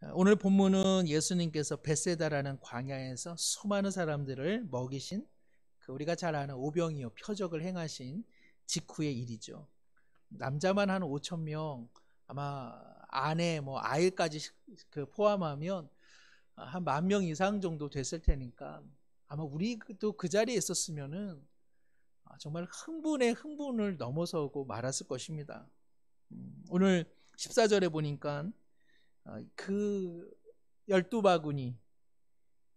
오늘 본문은 예수님께서 벳세다라는 광야에서 수많은 사람들을 먹이신 우리가 잘 아는 오병이어 표적을 행하신 직후의 일이죠. 남자만 한 5천 명, 아마 아내 아이까지 포함하면 한 10,000명 이상 정도 됐을 테니까 아마 우리도 그 자리에 있었으면은 정말 흥분에 흥분을 넘어서고 말았을 것입니다. 오늘 14절에 보니까 그 12바구니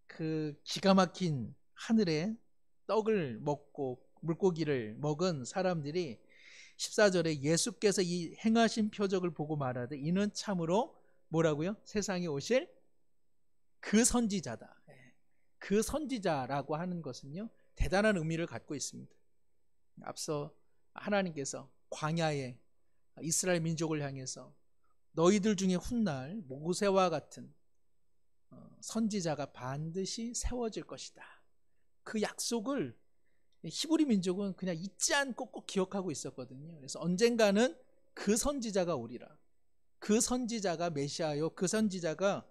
그 기가 막힌 하늘에 떡을 먹고 물고기를 먹은 사람들이 14절에 예수께서 이 행하신 표적을 보고 말하되 이는 참으로 뭐라고요? 세상에 오실 그 선지자다. 그 선지자라고 하는 것은요, 대단한 의미를 갖고 있습니다. 앞서 하나님께서 광야에 이스라엘 민족을 향해서 너희들 중에 훗날 모세와 같은 선지자가 반드시 세워질 것이다. 그 약속을 히브리 민족은 그냥 잊지 않고 꼭 기억하고 있었거든요. 그래서 언젠가는 그 선지자가 오리라. 그 선지자가 메시아요. 그 선지자가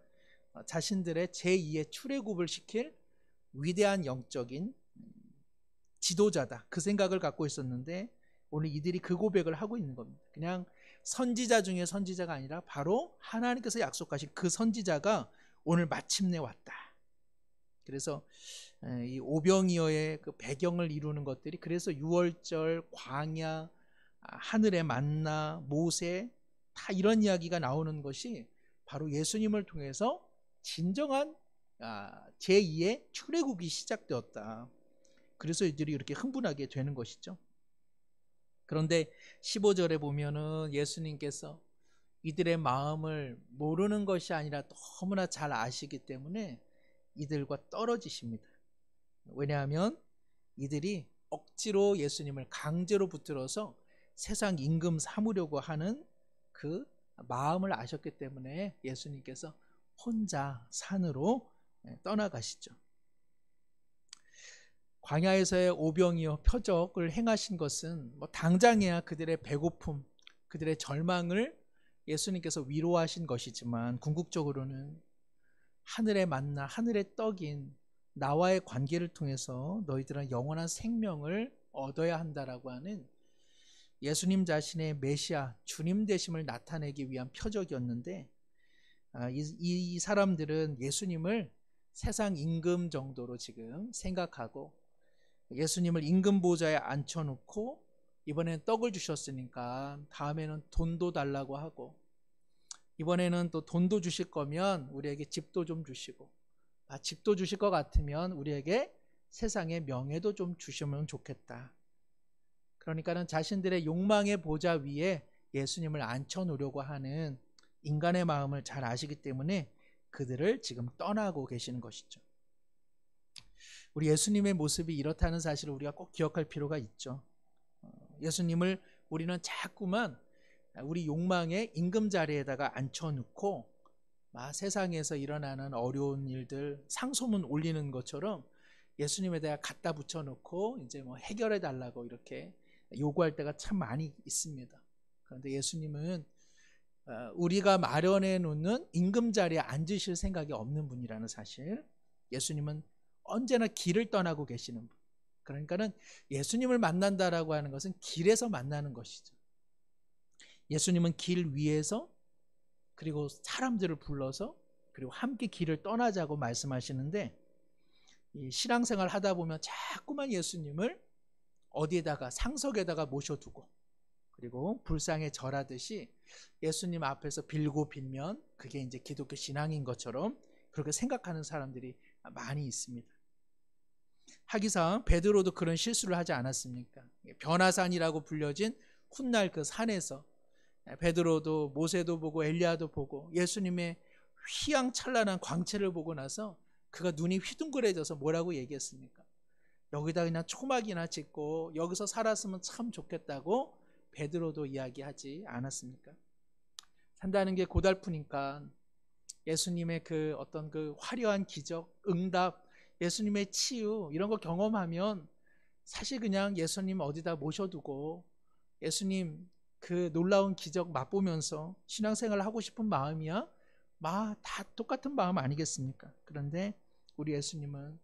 자신들의 제2의 출애굽을 시킬 위대한 영적인 지도자다. 그 생각을 갖고 있었는데 오늘 이들이 그 고백을 하고 있는 겁니다. 그냥 선지자 중에 선지자가 아니라 바로 하나님께서 약속하신 그 선지자가 오늘 마침내 왔다. 그래서 이 오병이어의 그 배경을 이루는 것들이 그래서 유월절, 광야, 하늘의 만나, 모세 다 이런 이야기가 나오는 것이 바로 예수님을 통해서 진정한 제2의 출애굽이 시작되었다. 그래서 이들이 이렇게 흥분하게 되는 것이죠. 그런데 15절에 보면은 예수님께서 이들의 마음을 모르는 것이 아니라 너무나 잘 아시기 때문에 이들과 떨어지십니다. 왜냐하면 이들이 억지로 예수님을 강제로 붙들어서 세상 임금 삼으려고 하는 그 마음을 아셨기 때문에 예수님께서 혼자 산으로 떠나가시죠. 광야에서의 오병이어 표적을 행하신 것은 당장에야 그들의 배고픔, 그들의 절망을 예수님께서 위로하신 것이지만 궁극적으로는 하늘의 만나, 하늘의 떡인 나와의 관계를 통해서 너희들은 영원한 생명을 얻어야 한다라고 하는 예수님 자신의 메시아, 주님 되심을 나타내기 위한 표적이었는데 이 사람들은 예수님을 세상 임금 정도로 지금 생각하고 예수님을 임금 보좌에 앉혀놓고 이번에는 떡을 주셨으니까 다음에는 돈도 달라고 하고 이번에는 또 돈도 주실 거면 우리에게 집도 좀 주시고 집도 주실 것 같으면 우리에게 세상의 명예도 좀 주시면 좋겠다. 그러니까는 자신들의 욕망의 보좌 위에 예수님을 앉혀놓으려고 하는 인간의 마음을 잘 아시기 때문에 그들을 지금 떠나고 계시는 것이죠. 우리 예수님의 모습이 이렇다는 사실을 우리가 꼭 기억할 필요가 있죠. 예수님을 우리는 자꾸만 우리 욕망의 임금 자리에다가 앉혀놓고 세상에서 일어나는 어려운 일들 상소문 올리는 것처럼 예수님에 대해 갖다 붙여놓고 이제 해결해 달라고 이렇게 요구할 때가 참 많이 있습니다. 그런데 예수님은 우리가 마련해 놓는 임금 자리에 앉으실 생각이 없는 분이라는 사실, 예수님은 언제나 길을 떠나고 계시는 분. 그러니까는 예수님을 만난다라고 하는 것은 길에서 만나는 것이죠. 예수님은 길 위에서 그리고 사람들을 불러서 그리고 함께 길을 떠나자고 말씀하시는데 이 신앙생활 하다 보면 자꾸만 예수님을 어디에다가 상석에다가 모셔두고 그리고 불상에 절하듯이 예수님 앞에서 빌고 빌면 그게 이제 기독교 신앙인 것처럼 그렇게 생각하는 사람들이 많이 있습니다. 하기사 베드로도 그런 실수를 하지 않았습니까? 변화산이라고 불려진 훗날 그 산에서 베드로도 모세도 보고 엘리야도 보고 예수님의 휘황찬란한 광채를 보고 나서 그가 눈이 휘둥그레져서 뭐라고 얘기했습니까? 여기다 그냥 초막이나 짓고 여기서 살았으면 참 좋겠다고 베드로도 이야기하지 않았습니까? 산다는 게 고달프니까 예수님의 그 어떤 그 화려한 기적, 응답, 예수님의 치유 이런 거 경험하면 사실 그냥 예수님 어디다 모셔두고 예수님 그 놀라운 기적 맛보면서 신앙생활을 하고 싶은 마음이야 다 똑같은 마음 아니겠습니까? 그런데 우리 예수님은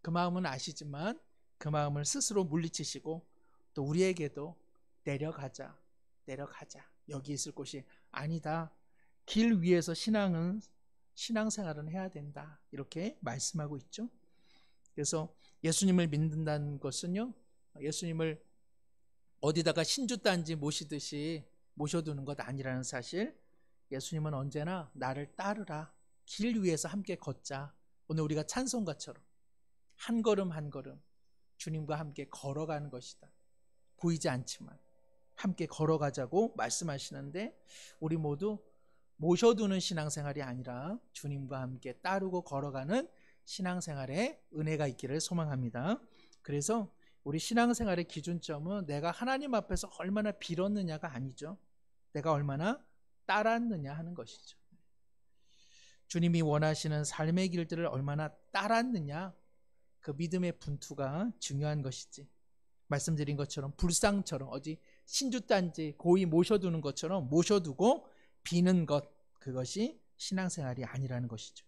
그 마음은 아시지만 그 마음을 스스로 물리치시고 또 우리에게도 내려가자. 여기 있을 곳이 아니다. 길 위에서 신앙생활은 해야 된다. 이렇게 말씀하고 있죠. 그래서 예수님을 믿는다는 것은요, 예수님을 어디다가 신주단지 모시듯이 모셔두는 것 아니라는 사실, 예수님은 언제나 나를 따르라. 길 위에서 함께 걷자. 오늘 우리가 찬송가처럼 한 걸음 한 걸음 주님과 함께 걸어가는 것이다. 보이지 않지만 함께 걸어가자고 말씀하시는데, 우리 모두 모셔두는 신앙생활이 아니라 주님과 함께 따르고 걸어가는 신앙생활에 은혜가 있기를 소망합니다. 그래서 우리 신앙생활의 기준점은 내가 하나님 앞에서 얼마나 빌었느냐가 아니죠. 내가 얼마나 따랐느냐 하는 것이죠. 주님이 원하시는 삶의 길들을 얼마나 따랐느냐, 그 믿음의 분투가 중요한 것이지, 말씀드린 것처럼 불상처럼 어디 신주단지 고이 모셔두는 것처럼 모셔두고 비는 것, 그것이 신앙생활이 아니라는 것이죠.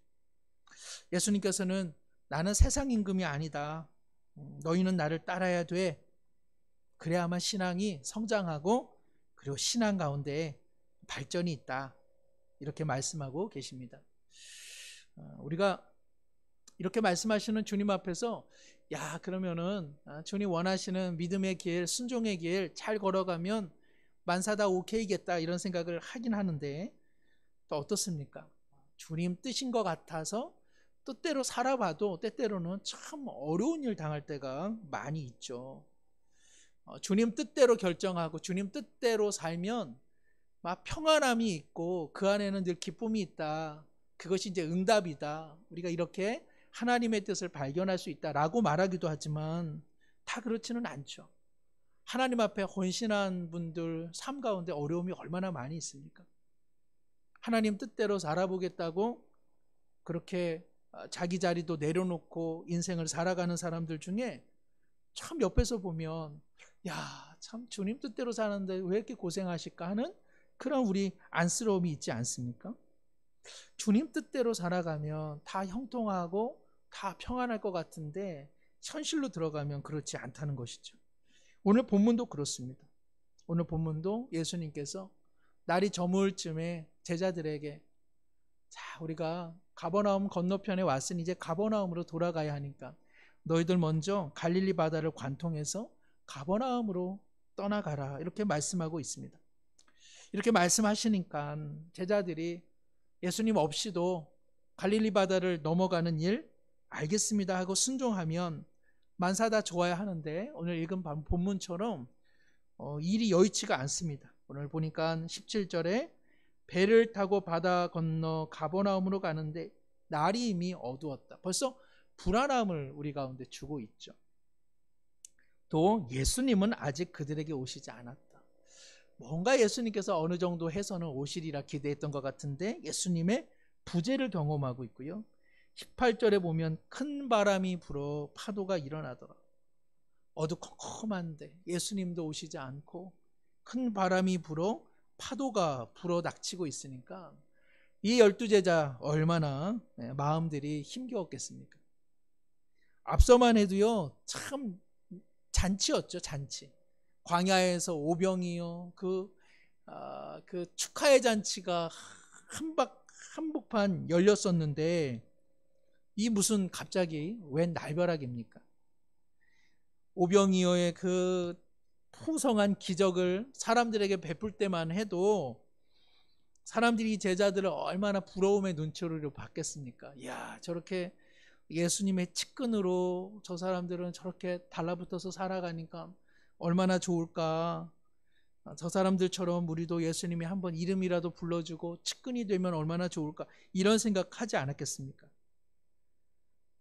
예수님께서는 나는 세상 임금이 아니다. 너희는 나를 따라야 돼. 그래야만 신앙이 성장하고 그리고 신앙 가운데 발전이 있다. 이렇게 말씀하고 계십니다. 우리가 이렇게 말씀하시는 주님 앞에서 그러면은 주님 원하시는 믿음의 길, 순종의 길 잘 걸어가면 만사다 오케이겠다 이런 생각을 하긴 하는데, 또 어떻습니까? 주님 뜻인 것 같아서 뜻대로 살아봐도 때때로는 참 어려운 일 당할 때가 많이 있죠. 주님 뜻대로 결정하고 주님 뜻대로 살면 막 평안함이 있고 그 안에는 늘 기쁨이 있다. 그것이 이제 응답이다. 우리가 이렇게 하나님의 뜻을 발견할 수 있다라고 말하기도 하지만 다 그렇지는 않죠. 하나님 앞에 헌신한 분들 삶 가운데 어려움이 얼마나 많이 있습니까? 하나님 뜻대로 살아보겠다고 그렇게 자기 자리도 내려놓고 인생을 살아가는 사람들 중에 참 옆에서 보면 참 주님 뜻대로 사는데 왜 이렇게 고생하실까 하는 그런 우리 안쓰러움이 있지 않습니까? 주님 뜻대로 살아가면 다 형통하고 다 평안할 것 같은데 현실로 들어가면 그렇지 않다는 것이죠. 오늘 본문도 그렇습니다. 오늘 본문도 예수님께서 날이 저물 쯤에 제자들에게 우리가 가버나움 건너편에 왔으니 이제 가버나움으로 돌아가야 하니까 너희들 먼저 갈릴리 바다를 관통해서 가버나움으로 떠나가라, 이렇게 말씀하고 있습니다. 이렇게 말씀하시니까 제자들이 예수님 없이도 갈릴리 바다를 넘어가는 일 알겠습니다 하고 순종하면 만사다 좋아야 하는데, 오늘 읽은 본문처럼 일이 여의치가 않습니다. 오늘 보니까 17절에 배를 타고 바다 건너 가버나움으로 가는데 날이 이미 어두웠다. 벌써 불안함을 우리 가운데 주고 있죠. 또 예수님은 아직 그들에게 오시지 않았다. 뭔가 예수님께서 어느 정도 해서는 오시리라 기대했던 것 같은데 예수님의 부재를 경험하고 있고요. 18절에 보면 큰 바람이 불어 파도가 일어나더라. 어두컴컴한데 예수님도 오시지 않고 큰 바람이 불어 파도가 불어 닥치고 있으니까 이 12제자 얼마나 마음들이 힘겨웠겠습니까? 앞서만 해도요, 참 잔치였죠, 잔치. 광야에서 오병이요, 그 축하의 잔치가 한복판 열렸었는데 이 무슨 갑자기 웬 날벼락입니까? 오병이어의 그 풍성한 기적을 사람들에게 베풀 때만 해도 사람들이 제자들을 얼마나 부러움의 눈초리로 봤겠습니까? 저렇게 예수님의 측근으로 저 사람들은 저렇게 달라붙어서 살아가니까 얼마나 좋을까. 저 사람들처럼 우리도 예수님이 한번 이름이라도 불러주고 측근이 되면 얼마나 좋을까, 이런 생각하지 않았겠습니까?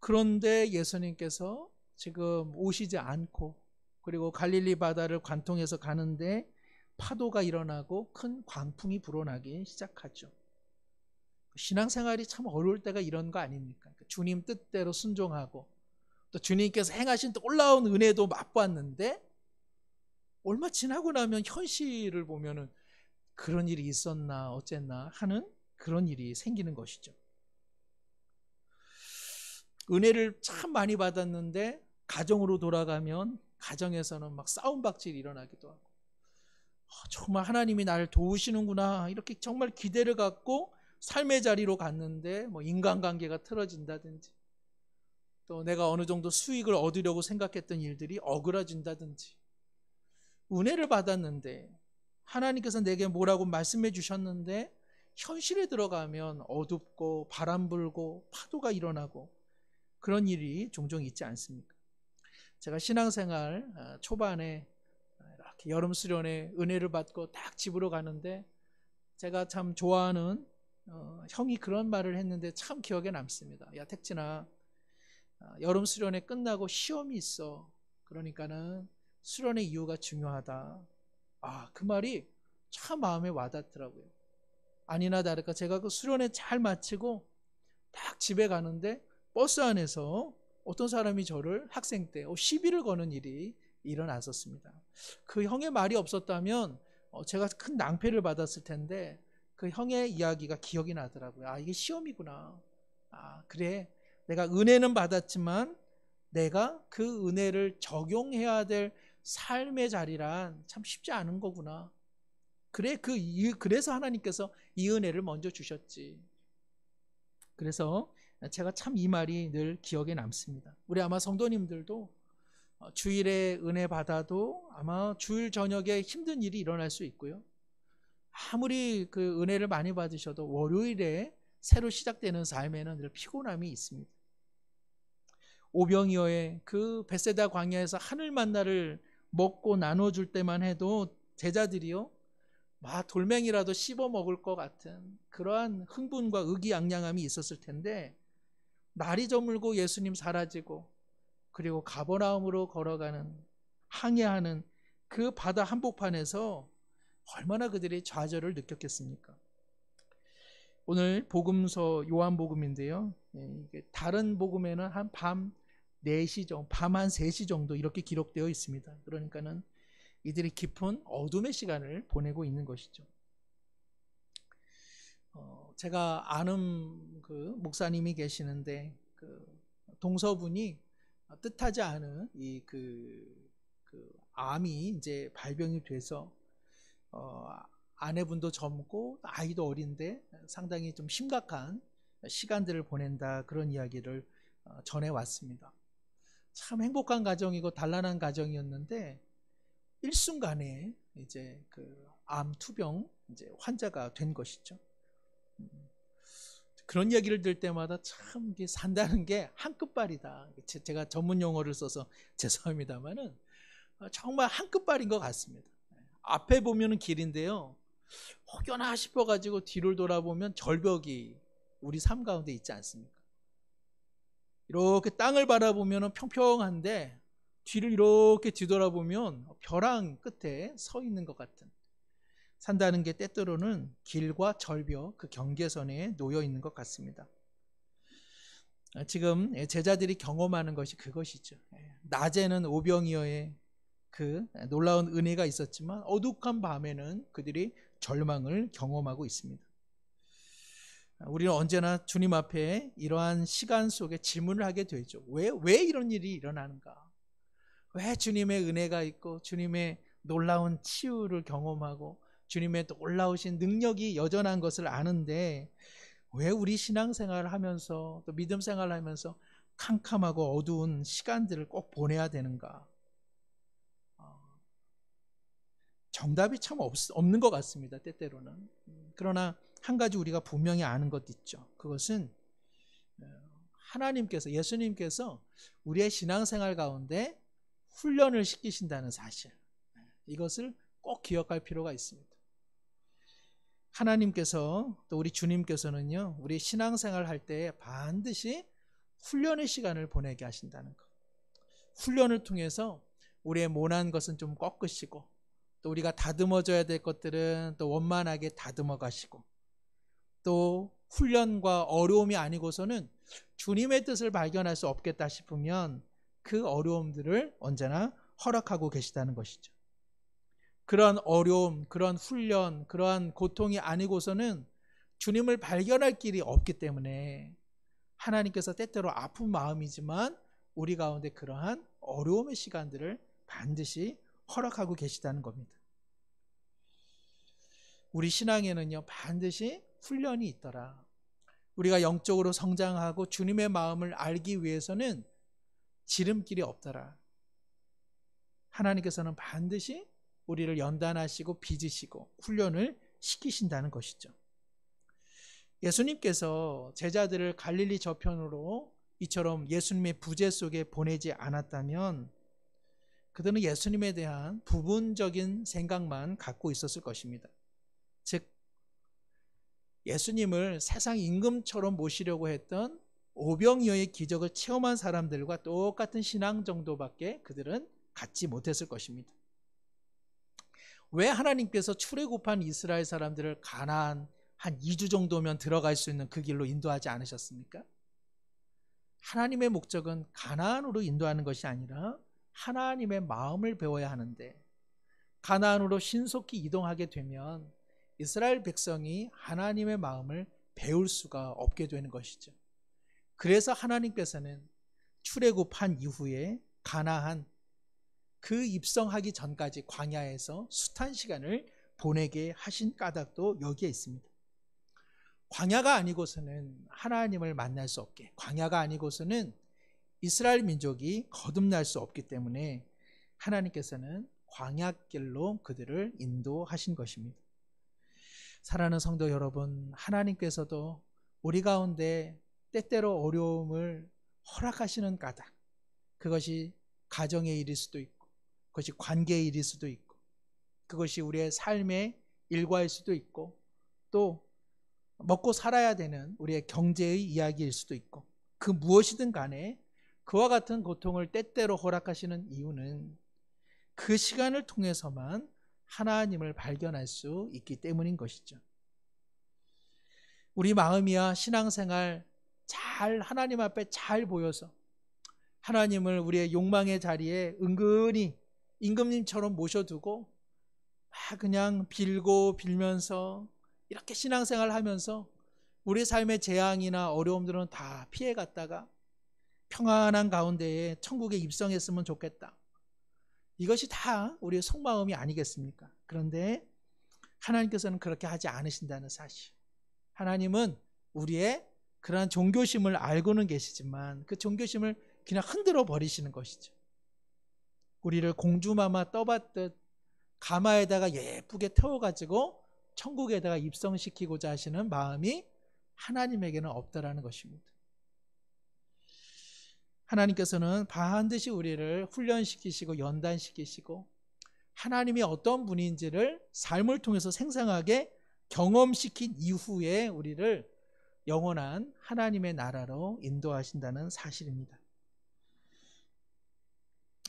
그런데 예수님께서 지금 오시지 않고 그리고 갈릴리 바다를 관통해서 가는데 파도가 일어나고 큰 광풍이 불어나기 시작하죠. 신앙생활이 참 어려울 때가 이런 거 아닙니까? 주님 뜻대로 순종하고 또 주님께서 행하신 놀라운 은혜도 맛봤는데 얼마 지나고 나면 현실을 보면은 그런 일이 있었나 어쨌나 하는 그런 일이 생기는 것이죠. 은혜를 참 많이 받았는데 가정으로 돌아가면 가정에서는 막 싸움박질이 일어나기도 하고, 정말 하나님이 나를 도우시는구나 이렇게 정말 기대를 갖고 삶의 자리로 갔는데 뭐 인간관계가 틀어진다든지, 또 내가 어느 정도 수익을 얻으려고 생각했던 일들이 어그러진다든지, 은혜를 받았는데 하나님께서 내게 뭐라고 말씀해 주셨는데 현실에 들어가면 어둡고 바람 불고 파도가 일어나고 그런 일이 종종 있지 않습니까? 제가 신앙생활 초반에 이렇게 여름 수련회 은혜를 받고 딱 집으로 가는데, 제가 참 좋아하는 형이 그런 말을 했는데 참 기억에 남습니다. 야 택진아, 여름 수련회 끝나고 시험이 있어. 그러니까는 수련의 이유가 중요하다. 그 말이 참 마음에 와닿더라고요. 아니나 다를까 제가 그 수련회 잘 마치고 딱 집에 가는데 버스 안에서 어떤 사람이 저를 학생 때 시비를 거는 일이 일어났었습니다. 그 형의 말이 없었다면 제가 큰 낭패를 받았을 텐데 그 형의 이야기가 기억이 나더라고요. 이게 시험이구나. 그래. 내가 은혜는 받았지만 내가 그 은혜를 적용해야 될 삶의 자리란 참 쉽지 않은 거구나. 그래, 그래서 하나님께서 이 은혜를 먼저 주셨지. 그래서 제가 참 이 말이 늘 기억에 남습니다. 우리 아마 성도님들도 주일에 은혜 받아도 아마 주일 저녁에 힘든 일이 일어날 수 있고요. 아무리 그 은혜를 많이 받으셔도 월요일에 새로 시작되는 삶에는 늘 피곤함이 있습니다. 오병이어의 그 벳세다 광야에서 하늘 만나를 먹고 나눠줄 때만 해도 제자들이요, 돌멩이라도 씹어 먹을 것 같은 그러한 흥분과 의기양양함이 있었을 텐데, 날이 저물고 예수님 사라지고 그리고 가버나움으로 걸어가는 항해하는 그 바다 한복판에서 얼마나 그들이 좌절을 느꼈겠습니까? 오늘 복음서 요한복음인데요, 다른 복음에는 한 밤 4시 정도, 밤 한 3시 정도 이렇게 기록되어 있습니다. 그러니까는 이들이 깊은 어둠의 시간을 보내고 있는 것이죠. 제가 아는 그 목사님이 계시는데 그 동서분이 뜻하지 않은 그 암이 이제 발병이 돼서 아내분도 젊고 아이도 어린데 상당히 좀 심각한 시간들을 보낸다, 그런 이야기를 전해왔습니다. 참 행복한 가정이고 단란한 가정이었는데 일순간에 이제 그 암 투병 이제 환자가 된 것이죠. 그런 이야기를 들을 때마다 참 산다는 게 한 끝발이다. 제가 전문 용어를 써서 죄송합니다만은 정말 한 끝발인 것 같습니다. 앞에 보면은 길인데요, 혹여나 싶어가지고 뒤를 돌아보면 절벽이 우리 삶 가운데 있지 않습니까? 이렇게 땅을 바라보면 평평한데 뒤를 이렇게 뒤돌아보면 벼랑 끝에 서 있는 것 같은, 산다는 게 때때로는 길과 절벽 그 경계선에 놓여 있는 것 같습니다. 지금 제자들이 경험하는 것이 그것이죠. 낮에는 오병이어의 그 놀라운 은혜가 있었지만 어둑한 밤에는 그들이 절망을 경험하고 있습니다. 우리는 언제나 주님 앞에 이러한 시간 속에 질문을 하게 되죠. 왜 이런 일이 일어나는가? 왜 주님의 은혜가 있고 주님의 놀라운 치유를 경험하고 주님의 놀라우신 능력이 여전한 것을 아는데 왜 우리 신앙생활을 하면서 또 믿음 생활을 하면서 캄캄하고 어두운 시간들을 꼭 보내야 되는가? 정답이 참 없는 것 같습니다, 때때로는. 그러나 한 가지 우리가 분명히 아는 것도 있죠. 그것은 하나님께서, 예수님께서 우리의 신앙생활 가운데 훈련을 시키신다는 사실, 이것을 꼭 기억할 필요가 있습니다. 하나님께서 또 우리 주님께서는요, 우리 신앙생활 할 때 반드시 훈련의 시간을 보내게 하신다는 것. 훈련을 통해서 우리의 모난 것은 좀 꺾으시고, 또 우리가 다듬어져야 될 것들은 또 원만하게 다듬어 가시고, 또 훈련과 어려움이 아니고서는 주님의 뜻을 발견할 수 없겠다 싶으면 그 어려움들을 언제나 허락하고 계시다는 것이죠. 그러한 어려움, 그러한 훈련, 그러한 고통이 아니고서는 주님을 발견할 길이 없기 때문에 하나님께서 때때로 아픈 마음이지만 우리 가운데 그러한 어려움의 시간들을 반드시 허락하고 계시다는 겁니다. 우리 신앙에는요, 반드시 훈련이 있더라. 우리가 영적으로 성장하고 주님의 마음을 알기 위해서는 지름길이 없더라. 하나님께서는 반드시 우리를 연단하시고 빚으시고 훈련을 시키신다는 것이죠. 예수님께서 제자들을 갈릴리 저편으로 이처럼 예수님의 부재 속에 보내지 않았다면 그들은 예수님에 대한 부분적인 생각만 갖고 있었을 것입니다. 즉 예수님을 세상 임금처럼 모시려고 했던 오병이어의 기적을 체험한 사람들과 똑같은 신앙 정도밖에 그들은 갖지 못했을 것입니다. 왜 하나님께서 출애굽한 이스라엘 사람들을 가나안 한 2주 정도면 들어갈 수 있는 그 길로 인도하지 않으셨습니까? 하나님의 목적은 가나안으로 인도하는 것이 아니라 하나님의 마음을 배워야 하는데, 가나안으로 신속히 이동하게 되면 이스라엘 백성이 하나님의 마음을 배울 수가 없게 되는 것이죠. 그래서 하나님께서는 출애굽한 이후에 가나안 그 입성하기 전까지 광야에서 숱한 시간을 보내게 하신 까닭도 여기에 있습니다. 광야가 아니고서는 하나님을 만날 수 없게, 광야가 아니고서는 이스라엘 민족이 거듭날 수 없기 때문에 하나님께서는 광야길로 그들을 인도하신 것입니다. 사랑하는 성도 여러분, 하나님께서도 우리 가운데 때때로 어려움을 허락하시는 까닭, 그것이 가정의 일일 수도 있고, 그것이 관계의 일일 수도 있고, 그것이 우리의 삶의 일과일 수도 있고, 또 먹고 살아야 되는 우리의 경제의 이야기일 수도 있고, 그 무엇이든 간에 그와 같은 고통을 때때로 허락하시는 이유는 그 시간을 통해서만 하나님을 발견할 수 있기 때문인 것이죠. 우리 마음이야 신앙생활 잘 하나님 앞에 잘 보여서 하나님을 우리의 욕망의 자리에 은근히 임금님처럼 모셔두고 그냥 빌고 빌면서 이렇게 신앙생활 하면서 우리 삶의 재앙이나 어려움들은 다 피해갔다가 평안한 가운데에 천국에 입성했으면 좋겠다. 이것이 다 우리의 속마음이 아니겠습니까? 그런데 하나님께서는 그렇게 하지 않으신다는 사실. 하나님은 우리의 그러한 종교심을 알고는 계시지만 그 종교심을 그냥 흔들어 버리시는 것이죠. 우리를 공주마마 떠받듯 가마에다가 예쁘게 태워가지고 천국에다가 입성시키고자 하시는 마음이 하나님에게는 없다라는 것입니다. 하나님께서는 반드시 우리를 훈련시키시고 연단시키시고 하나님이 어떤 분인지를 삶을 통해서 생생하게 경험시킨 이후에 우리를 영원한 하나님의 나라로 인도하신다는 사실입니다.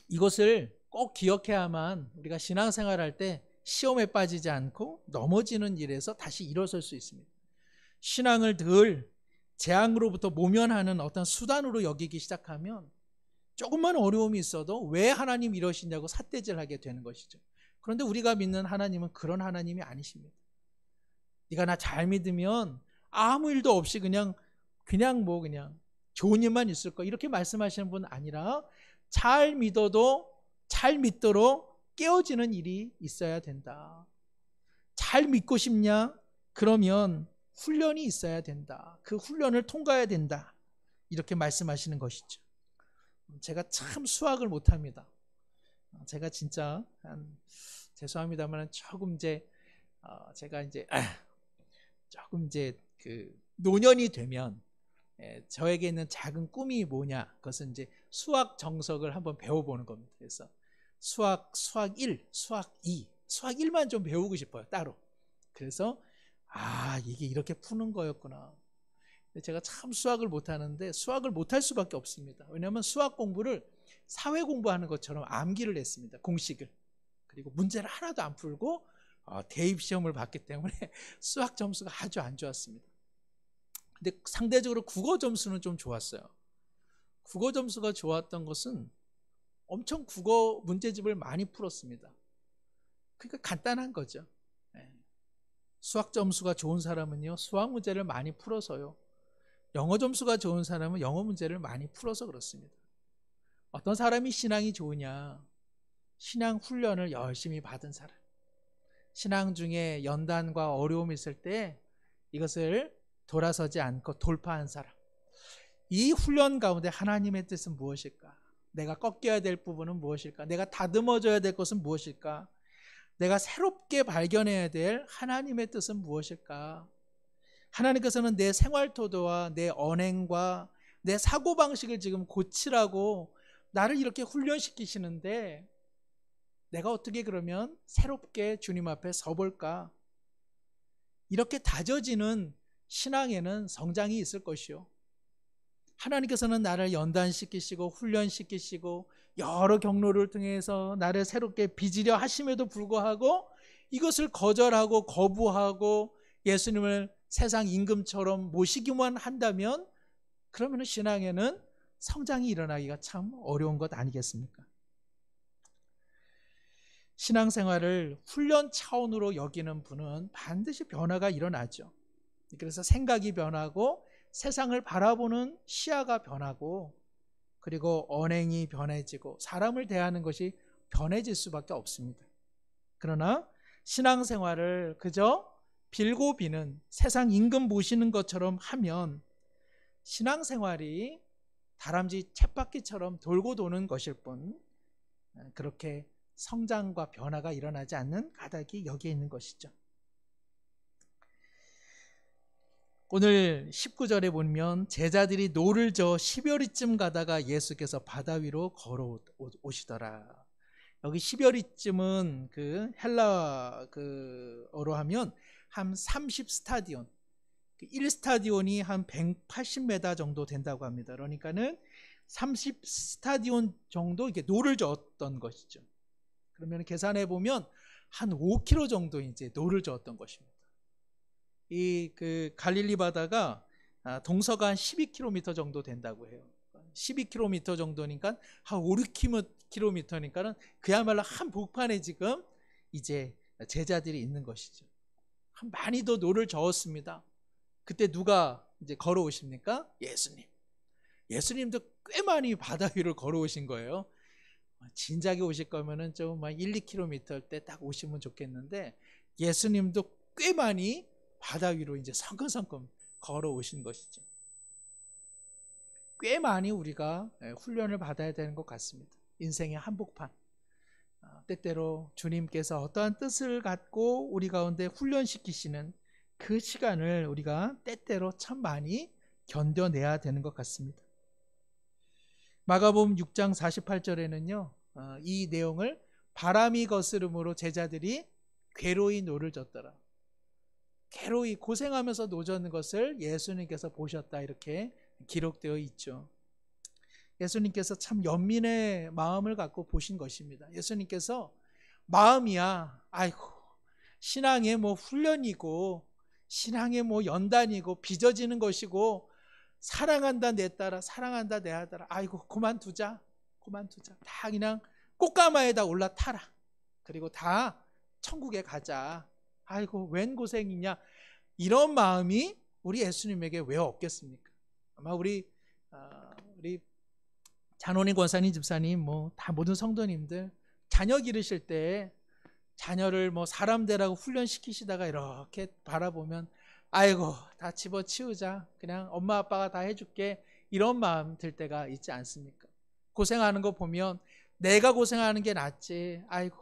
이것을 꼭 기억해야만 우리가 신앙생활할 때 시험에 빠지지 않고 넘어지는 일에서 다시 일어설 수 있습니다. 신앙을 늘 재앙으로부터 모면하는 어떤 수단으로 여기기 시작하면 조금만 어려움이 있어도 왜 하나님 이러시냐고 삿대질하게 되는 것이죠. 그런데 우리가 믿는 하나님은 그런 하나님이 아니십니다. 네가 나 잘 믿으면 아무 일도 없이 그냥 좋은 일만 있을 거야 이렇게 말씀하시는 분 아니라 잘 믿어도 잘 믿도록 깨어지는 일이 있어야 된다. 잘 믿고 싶냐? 그러면 훈련이 있어야 된다. 그 훈련을 통과해야 된다. 이렇게 말씀하시는 것이죠. 제가 참 수학을 못합니다. 제가 진짜 죄송합니다만 조금 그 노년이 되면 저에게 있는 작은 꿈이 뭐냐? 그것은 이제 수학 정석을 한번 배워보는 겁니다. 그래서 수학 1, 수학 2, 수학 1만 좀 배우고 싶어요. 따로. 그래서 이게 이렇게 푸는 거였구나. 근데 제가 참 수학을 못하는데 수학을 못할 수밖에 없습니다. 왜냐하면 수학 공부를 사회 공부하는 것처럼 암기를 했습니다. 공식을. 그리고 문제를 하나도 안 풀고 대입시험을 봤기 때문에 수학 점수가 아주 안 좋았습니다. 근데 상대적으로 국어 점수는 좀 좋았어요. 국어 점수가 좋았던 것은 엄청 국어 문제집을 많이 풀었습니다. 그러니까 간단한 거죠. 수학 점수가 좋은 사람은요, 수학 문제를 많이 풀어서요. 영어 점수가 좋은 사람은 영어 문제를 많이 풀어서 그렇습니다. 어떤 사람이 신앙이 좋으냐? 신앙 훈련을 열심히 받은 사람. 신앙 중에 연단과 어려움이 있을 때 이것을 돌아서지 않고 돌파한 사람. 이 훈련 가운데 하나님의 뜻은 무엇일까? 내가 꺾여야 될 부분은 무엇일까? 내가 다듬어져야 될 것은 무엇일까? 내가 새롭게 발견해야 될 하나님의 뜻은 무엇일까? 하나님께서는 내 생활 태도와 내 언행과 내 사고방식을 지금 고치라고 나를 이렇게 훈련시키시는데 내가 어떻게 그러면 새롭게 주님 앞에 서볼까? 이렇게 다져지는 신앙에는 성장이 있을 것이요. 하나님께서는 나를 연단시키시고 훈련시키시고 여러 경로를 통해서 나를 새롭게 빚으려 하심에도 불구하고 이것을 거절하고 거부하고 예수님을 세상 임금처럼 모시기만 한다면 그러면 신앙에는 성장이 일어나기가 참 어려운 것 아니겠습니까? 신앙생활을 훈련 차원으로 여기는 분은 반드시 변화가 일어나죠. 그래서 생각이 변하고 세상을 바라보는 시야가 변하고 그리고 언행이 변해지고 사람을 대하는 것이 변해질 수밖에 없습니다. 그러나 신앙생활을 그저 빌고 비는 세상 임금 모시는 것처럼 하면 신앙생활이 다람쥐 쳇바퀴처럼 돌고 도는 것일 뿐 그렇게 성장과 변화가 일어나지 않는 까닭이 여기에 있는 것이죠. 오늘 19절에 보면 제자들이 노를 저어 10여리쯤 가다가 예수께서 바다 위로 걸어오시더라. 여기 10여리쯤은 그 헬라 어로 하면 한 30스타디온, 1스타디온이 한 180m 정도 된다고 합니다. 그러니까는 30스타디온 정도 이게 노를 저었던 것이죠. 그러면 계산해 보면 한 5km 정도 이제 노를 저었던 것입니다. 이 갈릴리 바다가 동서가 한 12km 정도 된다고 해요. 12km 정도니까 한 5, 6km니까는 그야말로 한 복판에 지금 이제 제자들이 있는 것이죠. 많이도 노를 저었습니다. 그때 누가 이제 걸어오십니까? 예수님. 예수님도 꽤 많이 바다 위를 걸어오신 거예요. 진작에 오실 거면은 좀 1, 2km 때 딱 오시면 좋겠는데 예수님도 꽤 많이 바다 위로 이제 성큼성큼 걸어오신 것이죠. 꽤 많이 우리가 훈련을 받아야 되는 것 같습니다. 인생의 한복판. 때때로 주님께서 어떠한 뜻을 갖고 우리 가운데 훈련시키시는 그 시간을 우리가 때때로 참 많이 견뎌내야 되는 것 같습니다. 마가복음 6장 48절에는요. 이 내용을 바람이 거스름으로 제자들이 괴로이 노를 젓더라. 괴로이 고생하면서 노 젓는 것을 예수님께서 보셨다 이렇게 기록되어 있죠. 예수님께서 참 연민의 마음을 갖고 보신 것입니다. 예수님께서 마음이야. 아이고 신앙의 뭐 훈련이고 신앙의 뭐 연단이고 빚어지는 것이고 사랑한다 내 딸아 사랑한다 내 아들아 아이고 그만두자 다 그냥 꽃가마에다 올라타라 그리고 다 천국에 가자 아이고 웬 고생이냐 이런 마음이 우리 예수님에게 왜 없겠습니까? 아마 우리 잔원희 권사님 집사님 뭐 다 모든 성도님들 자녀 기르실 때 자녀를 뭐 사람 되라고 훈련시키시다가 이렇게 바라보면 아이고 다 집어치우자 그냥 엄마 아빠가 다 해줄게 이런 마음 들 때가 있지 않습니까? 고생하는 거 보면 내가 고생하는 게 낫지 아이고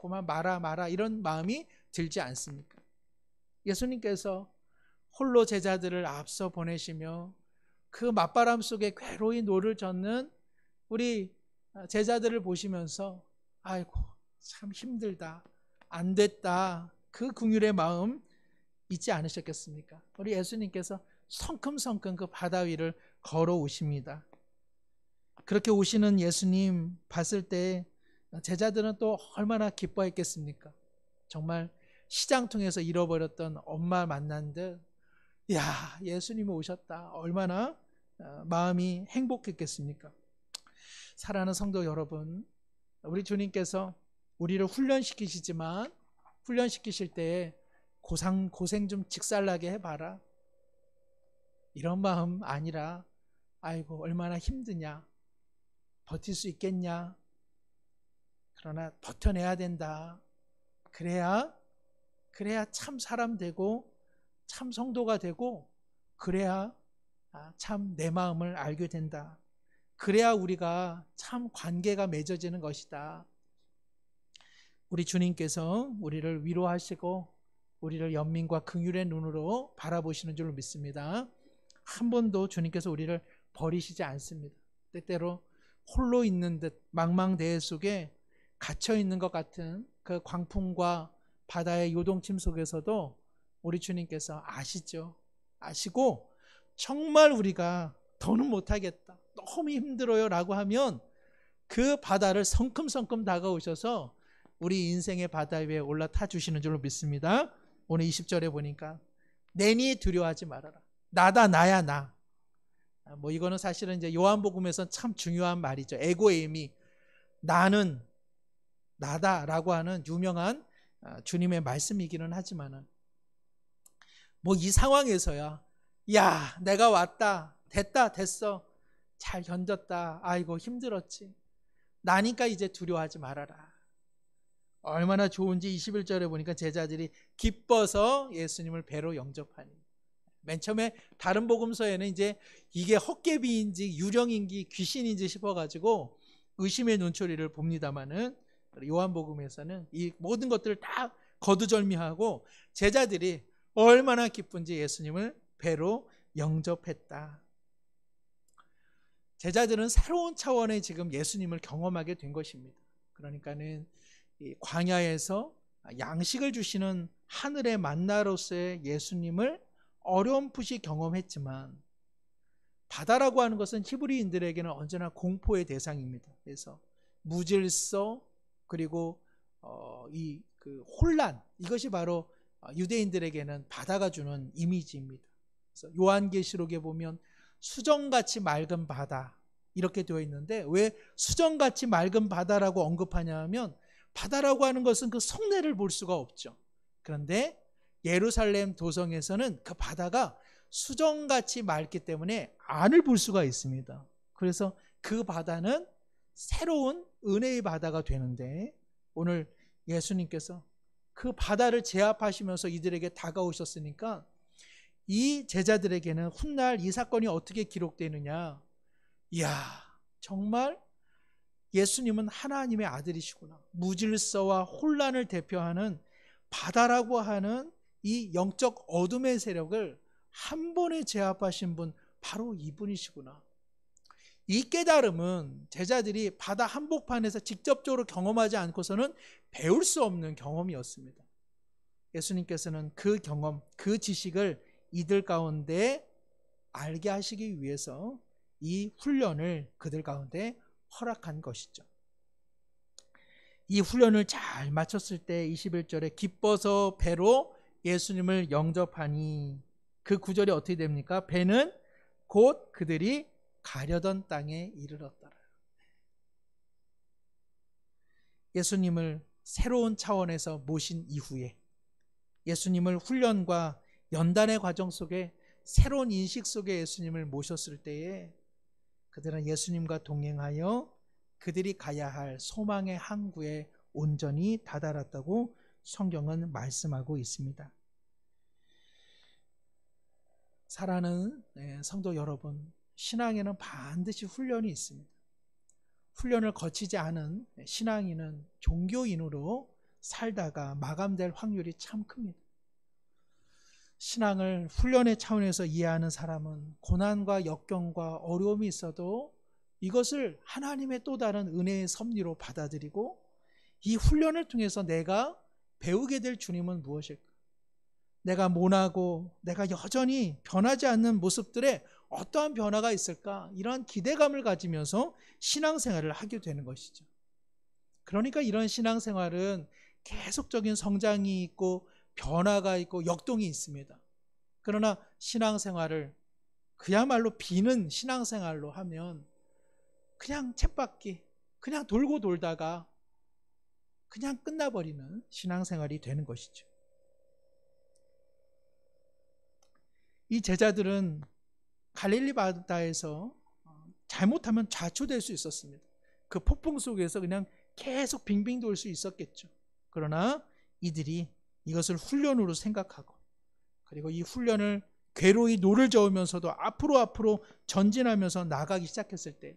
그만 마라 이런 마음이 들지 않습니까? 예수님께서 홀로 제자들을 앞서 보내시며 그 맞바람 속에 괴로이 노를 젓는 우리 제자들을 보시면서 아이고 참 힘들다 안 됐다 그 긍휼의 마음 잊지 않으셨겠습니까? 우리 예수님께서 성큼성큼 그 바다 위를 걸어오십니다. 그렇게 오시는 예수님 봤을 때 제자들은 또 얼마나 기뻐했겠습니까? 정말 시장통에서 잃어버렸던 엄마 만난 듯 야 예수님이 오셨다 얼마나 마음이 행복했겠습니까? 사랑하는 성도 여러분 우리 주님께서 우리를 훈련시키시지만 훈련시키실 때 고생 좀 직살나게 해봐라. 이런 마음 아니라 아이고 얼마나 힘드냐, 버틸 수 있겠냐, 그러나 버텨내야 된다. 그래야 참 사람 되고 참 성도가 되고, 그래야 참 내 마음을 알게 된다. 그래야 우리가 참 관계가 맺어지는 것이다. 우리 주님께서 우리를 위로하시고 우리를 연민과 긍휼의 눈으로 바라보시는 줄로 믿습니다. 한 번도 주님께서 우리를 버리시지 않습니다. 때때로 홀로 있는 듯 망망대해 속에 갇혀 있는 것 같은 그 광풍과 바다의 요동침 속에서도 우리 주님께서 아시죠. 아시고 정말 우리가 더는 못하겠다, 너무 힘들어요 라고 하면 그 바다를 성큼성큼 다가오셔서 우리 인생의 바다 위에 올라타 주시는 줄로 믿습니다. 오늘 20절에 보니까 내니 두려워하지 말아라. 나다, 나야, 나. 뭐 이거는 사실은 이제 요한복음에서 참 중요한 말이죠. 에고에임이 나는 나다라고 하는 유명한 주님의 말씀이기는 하지만은, 뭐 이 상황에서야 야 내가 왔다, 됐다, 됐어, 잘 견뎠다, 아이고 힘들었지, 나니까 이제 두려워하지 말아라. 얼마나 좋은지 21절에 보니까 제자들이 기뻐서 예수님을 배로 영접하니. 맨 처음에 다른 복음서에는 이제 이게 헛개비인지 유령인지 귀신인지 싶어가지고 의심의 눈초리를 봅니다마는, 요한복음에서는 이 모든 것들을 다 거두절미하고 제자들이 얼마나 기쁜지 예수님을 배로 영접했다. 제자들은 새로운 차원의 지금 예수님을 경험하게 된 것입니다. 그러니까는 이 광야에서 양식을 주시는 하늘의 만나로서의 예수님을 어렴풋이 경험했지만, 바다라고 하는 것은 히브리인들에게는 언제나 공포의 대상입니다. 그래서 무질서, 그리고 그 혼란, 이것이 바로 유대인들에게는 바다가 주는 이미지입니다. 그래서 요한계시록에 보면 수정같이 맑은 바다 이렇게 되어 있는데, 왜 수정같이 맑은 바다라고 언급하냐 하면, 바다라고 하는 것은 그 속내를 볼 수가 없죠. 그런데 예루살렘 도성에서는 그 바다가 수정같이 맑기 때문에 안을 볼 수가 있습니다. 그래서 그 바다는 새로운 은혜의 바다가 되는데, 오늘 예수님께서 그 바다를 제압하시면서 이들에게 다가오셨으니까 이 제자들에게는 훗날 이 사건이 어떻게 기록되느냐, 이야 정말 예수님은 하나님의 아들이시구나, 무질서와 혼란을 대표하는 바다라고 하는 이 영적 어둠의 세력을 한 번에 제압하신 분, 바로 이분이시구나. 이 깨달음은 제자들이 바다 한복판에서 직접적으로 경험하지 않고서는 배울 수 없는 경험이었습니다. 예수님께서는 그 경험, 그 지식을 이들 가운데 알게 하시기 위해서 이 훈련을 그들 가운데 허락한 것이죠. 이 훈련을 잘 마쳤을 때 21절에 기뻐서 배로 예수님을 영접하니, 그 구절이 어떻게 됩니까? 배는 곧 그들이 가려던 땅에 이르렀더라. 예수님을 새로운 차원에서 모신 이후에, 예수님을 훈련과 연단의 과정 속에 새로운 인식 속에 예수님을 모셨을 때에 그들은 예수님과 동행하여 그들이 가야 할 소망의 항구에 온전히 다다랐다고 성경은 말씀하고 있습니다. 사랑하는 성도 여러분, 신앙에는 반드시 훈련이 있습니다. 훈련을 거치지 않은 신앙인은 종교인으로 살다가 마감될 확률이 참 큽니다. 신앙을 훈련의 차원에서 이해하는 사람은 고난과 역경과 어려움이 있어도 이것을 하나님의 또 다른 은혜의 섭리로 받아들이고, 이 훈련을 통해서 내가 배우게 될 주님은 무엇일까? 내가 모나고 내가 여전히 변하지 않는 모습들에 어떠한 변화가 있을까? 이러한 기대감을 가지면서 신앙생활을 하게 되는 것이죠. 그러니까 이런 신앙생활은 계속적인 성장이 있고 변화가 있고 역동이 있습니다. 그러나 신앙생활을 그야말로 비는 신앙생활로 하면 그냥 쳇바퀴, 그냥 돌고 돌다가 그냥 끝나버리는 신앙생활이 되는 것이죠. 이 제자들은 갈릴리 바다에서 잘못하면 좌초될 수 있었습니다. 그 폭풍 속에서 그냥 계속 빙빙 돌 수 있었겠죠. 그러나 이들이 이것을 훈련으로 생각하고, 그리고 이 훈련을 괴로이 노를 저으면서도 앞으로 전진하면서 나가기 시작했을 때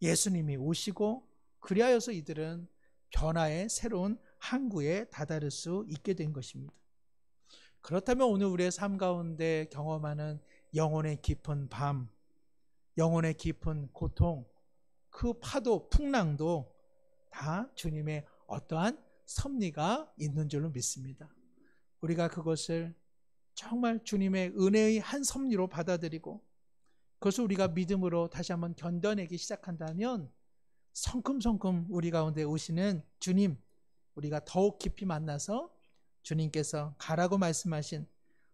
예수님이 오시고, 그리하여서 이들은 변화의 새로운 항구에 다다를 수 있게 된 것입니다. 그렇다면 오늘 우리의 삶 가운데 경험하는 영혼의 깊은 밤, 영혼의 깊은 고통, 그 파도, 풍랑도 다 주님의 어떠한 섭리가 있는 줄로 믿습니다. 우리가 그것을 정말 주님의 은혜의 한 섭리로 받아들이고, 그것을 우리가 믿음으로 다시 한번 견뎌내기 시작한다면 성큼성큼 우리 가운데 오시는 주님, 우리가 더욱 깊이 만나서 주님께서 가라고 말씀하신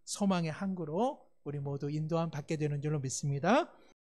소망의 항구로 우리 모두 인도함 받게 되는 줄로 믿습니다.